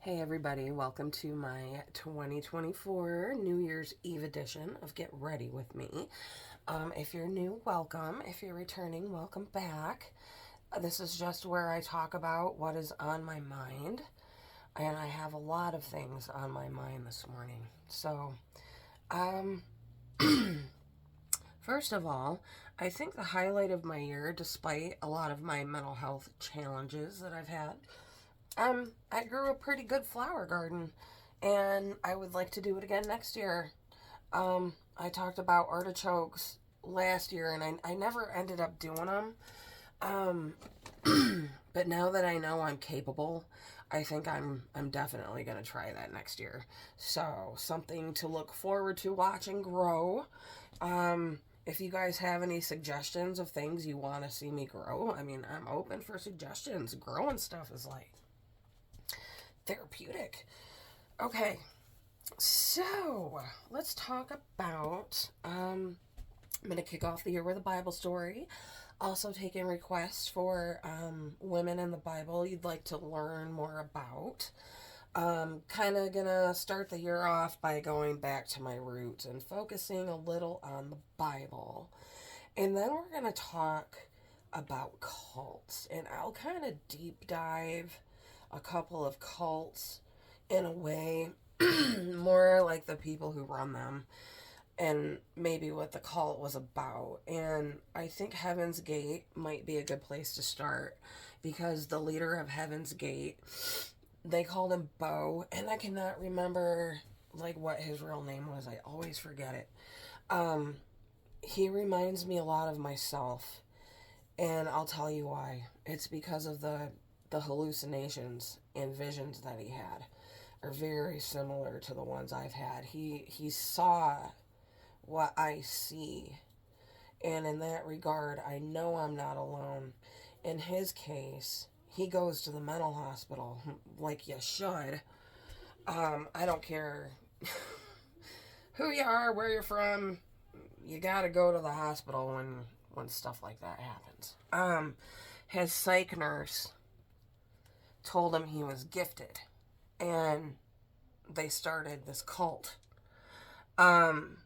Hey everybody, welcome to my 2024 New Year's Eve edition of Get Ready With Me. If you're new, welcome. If you're returning, welcome back. This is just where I talk about what is on my mind, and I have a lot of things on my mind this morning. So, um, first of all, I think the highlight of my year, despite a lot of my mental health challenges that I've had, I grew a pretty good flower garden, and I would like to do it again next year. I talked about artichokes last year, and I never ended up doing them. Um, but now that I know I'm capable, I think I'm definitely gonna try that next year. So something to look forward to watching grow. If you guys have any suggestions of things you want to see me grow, I mean, I'm open for suggestions. Growing stuff is like therapeutic. Okay, so let's talk about. I'm going to kick off the year with a Bible story. Also, taking requests for women in the Bible you'd like to learn more about. Kind of gonna start the year off by going back to my roots and focusing a little on the Bible. And then we're gonna talk about cults. And I'll kind of deep dive a couple of cults in a way, more like the people who run them and maybe what the cult was about. And I think Heaven's Gate might be a good place to start because the leader of Heaven's Gate, they called him Bo, and I cannot remember like what his real name was. I always forget it. Um, he reminds me a lot of myself, and I'll tell you why. It's because of the hallucinations and visions that he had are very similar to the ones I've had. He saw what I see, and in that regard, I know I'm not alone. In his case, he goes to the mental hospital like you should. I don't care who you are, where you're from. You gotta go to the hospital when stuff like that happens. His psych nurse told him he was gifted, and they started this cult. Um,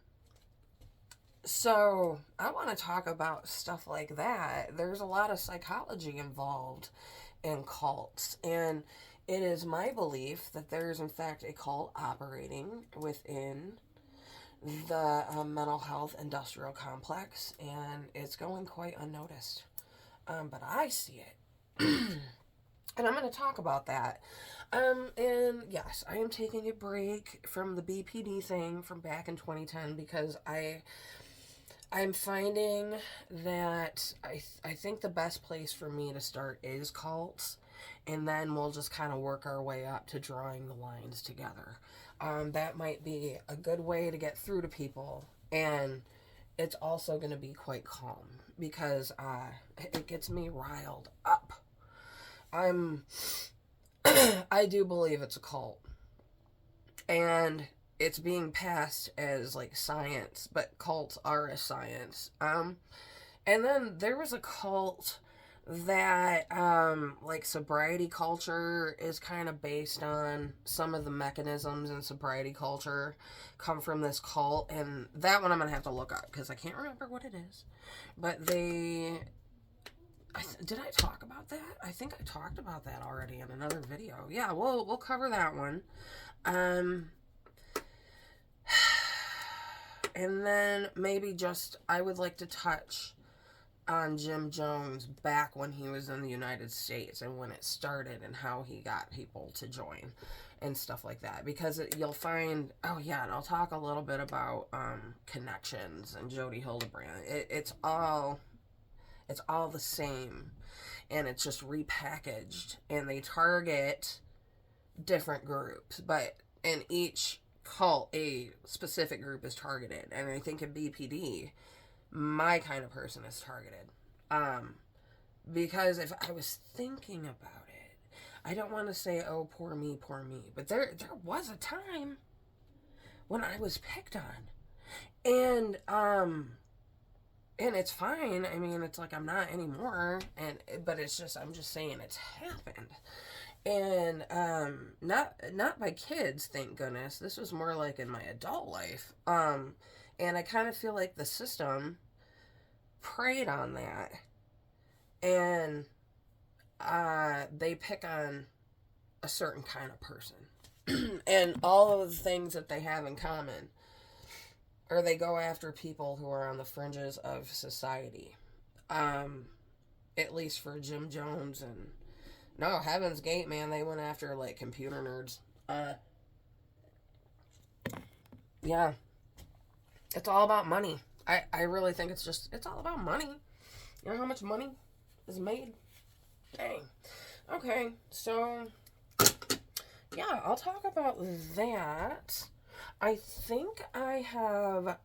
so I want to talk about stuff like that. There's a lot of psychology involved in cults, and it is my belief that there is in fact a cult operating within the mental health industrial complex, and it's going quite unnoticed. But I see it. And I'm going to talk about that. And yes, I am taking a break from the BPD thing from back in 2010 because I'm finding that I think the best place for me to start is cults, and then we'll just kind of work our way up to drawing the lines together. That might be a good way to get through to people, and it's also going to be quite calm because it gets me riled up. I'm I do believe it's a cult, and it's being passed as like science, but cults are a science. And then there was a cult that like sobriety culture is kind of based on. Some of the mechanisms in sobriety culture come from this cult, and that one I'm gonna have to look up because I can't remember what it is. But did I talk about that? I think I talked about that already in another video. Yeah, we'll cover that one. Um, and then maybe just I would like to touch on Jim Jones back when he was in the United States and when it started and how he got people to join and stuff like that. Because you'll find, oh yeah, and I'll talk a little bit about connections and Jody Hildebrand. It's all the same, and it's just repackaged, and they target different groups, but in each cult a specific group is targeted. And I think in BPD my kind of person is targeted. Um, because if I was thinking about it, I don't want to say, oh, poor me, but there was a time when I was picked on, and and it's fine. I mean, it's like I'm not anymore, and but it's just I'm just saying it's happened, And not by kids, thank goodness. This was more like in my adult life. And I kind of feel like the system preyed on that. And they pick on a certain kind of person. And all of the things that they have in common, or they go after people who are on the fringes of society. At least for Jim Jones and no, Heaven's Gate, man, they went after like computer nerds. Yeah, it's all about money. I really think it's all about money. You know how much money is made? Dang. Okay, so yeah, I'll talk about that. I think I have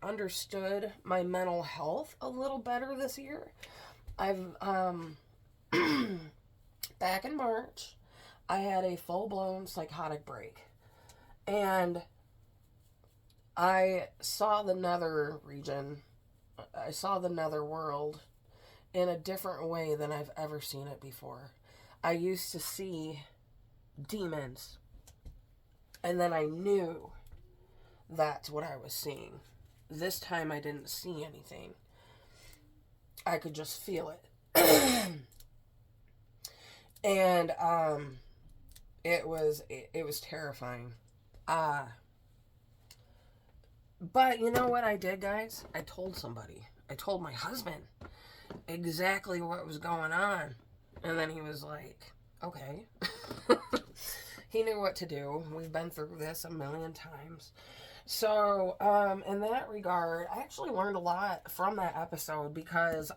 understood my mental health a little better this year. I've back in March, I had a full-blown psychotic break. And I saw the nether region. I saw the nether world in a different way than I've ever seen it before. I used to see demons, and then I knew that's what I was seeing. This time I didn't see anything. I could just feel it. And it was terrifying. But you know what I did, guys? I told somebody. I told my husband exactly what was going on. And then he was like, okay. He knew what to do. We've been through this a million times. So, in that regard, I actually learned a lot from that episode because,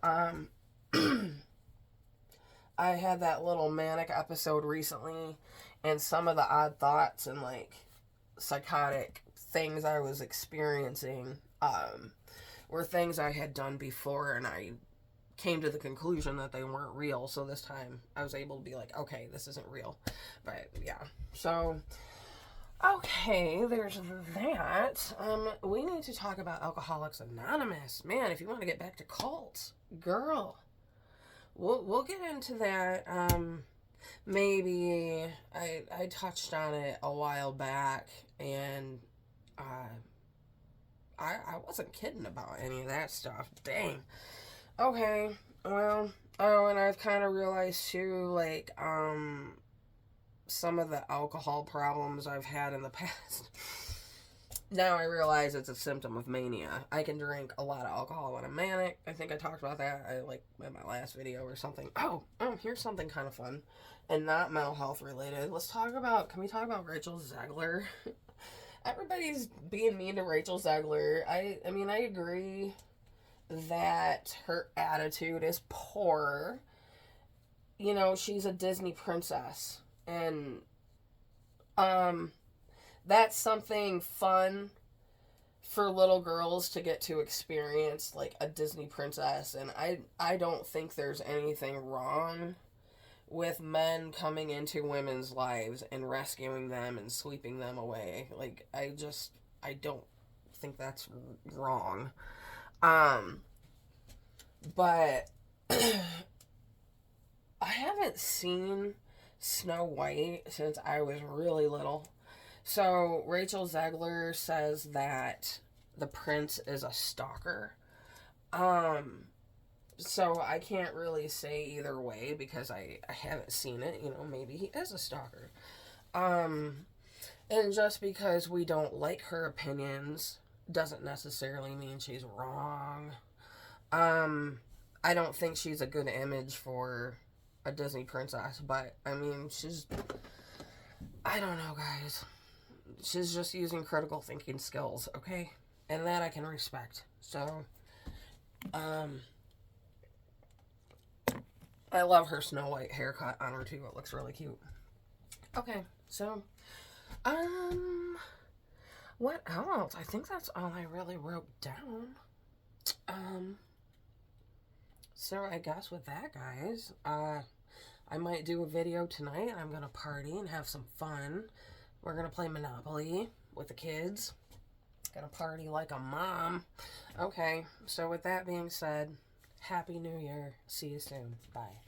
I had that little manic episode recently, and some of the odd thoughts and, like, psychotic things I was experiencing, were things I had done before, and I came to the conclusion that they weren't real. So this time I was able to be like, okay, this isn't real. But yeah, so okay, there's that. We need to talk about Alcoholics Anonymous. Man, if you want to get back to cults, girl, we'll get into that. Maybe I touched on it a while back, and I wasn't kidding about any of that stuff. Dang. Okay, well, oh, and I've kind of realized too, like, some of the alcohol problems I've had in the past. Now I realize it's a symptom of mania. I can drink a lot of alcohol when I'm manic. I think I talked about that, in my last video or something. Oh, here's something kind of fun and not mental health related. Can we talk about Rachel Zegler? Everybody's being mean to Rachel Zegler. I mean, I agree that her attitude is poor. You know, she's a Disney princess. And, that's something fun for little girls to get to experience, like a Disney princess. And I don't think there's anything wrong with men coming into women's lives and rescuing them and sweeping them away. Like, I don't think that's wrong. But I haven't seen Snow White since I was really little. So Rachel Zegler says that the prince is a stalker. So I can't really say either way because I haven't seen it. You know, maybe he is a stalker. And just because we don't like her opinions doesn't necessarily mean she's wrong. I don't think she's a good image for a Disney princess, but I mean, I don't know, guys. She's just using critical thinking skills, okay? And that I can respect. So, I love her Snow White haircut on her too. It looks really cute. Okay, so, what else? I think that's all I really wrote down. So I guess with that, guys, I might do a video tonight. I'm gonna party and have some fun. We're gonna play Monopoly with the kids. Gonna party like a mom. Okay, so with that being said, Happy New Year. See you soon. Bye.